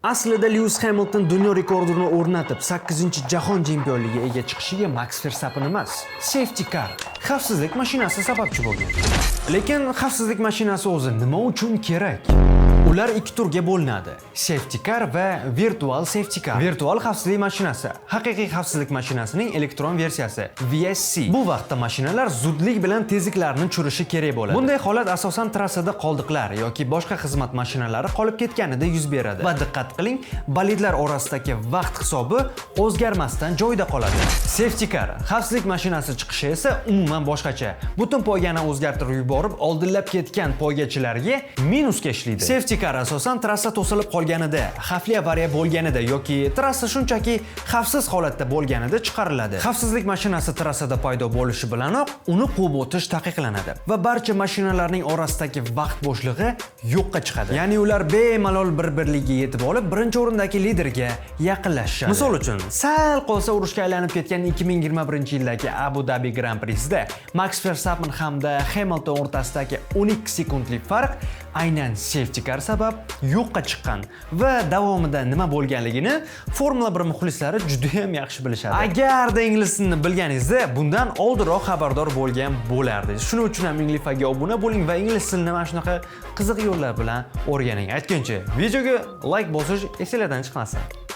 Aslida Lewis Hamilton dunyo rekordini o'rnatib 8-jahon chempionligiga ega chiqishiga Max Verstappen emas, safety car, xavfsizlik mashinasi sababchi bo'lgan. Lekin xavfsizlik mashinasi o'zi nima uchun kerak? Ular ikki turga bo'linadi: safety car va virtual safety car. Virtual xavfsizlik mashinasi haqiqiy xavfsizlik mashinasining elektron versiyasi VSC. Bu vaqtda mashinalar zudlik bilan tezliklarni tushirishi kerak bo'ladi. Bunday holat asosan trassada qoldiqlar yoki boshqa xizmat mashinalari qolib ketganida yuz beradi. Va diqqat qiling, bolidlar orasidagi vaqt hisobi o'zgarmasdan joyida qoladi. Safety car xavfsizlik mashinasi chiqishi esa umuman boshqacha. Butun poygani o'zgartirib yuborib, oldinlab ketgan poygachilarga minusga ishlaydi. Safety car asosan trassa to'silib qolganida, xavfli avariya bo'lganida yoki trassa shunchaki xavfsiz holatda bo'lganida chiqariladi. Xavfsizlik mashinasi trassada paydo bo'lishi bilanoq uni quvib o'tish taqiqlanadi va barcha mashinalarning orasidagi vaqt bo'shlig'i yo'qqa chiqadi. Ya'ni ular bemalol bir-birligiga yetib olib, birinchi o'rindagi liderga yaqinlashadi. Misol uchun, sal qolsa urushga aylanib ketgan 2021-yildagi Abu Dhabi Grand Prix'da Max Verstappen hamda Hamilton o'rtasidagi 12 sekundlik farq aynan safety car sabab yo'qqa chiqqan va davomida nima bo'lganligini Formula 1 muxlislari juda ham yaxshi bilishadi. Agarda ingliz tilini bilganingizda bundan oldinroq xabardor bo'lgan bo'lardingiz. Shuning uchun ham Inglifaga obuna bo'ling va ingliz tilini mana shunaqa qiziq yo'llar bilan o'rganing. Aytgancha, videoga like bosish esingizdan chiqmasin.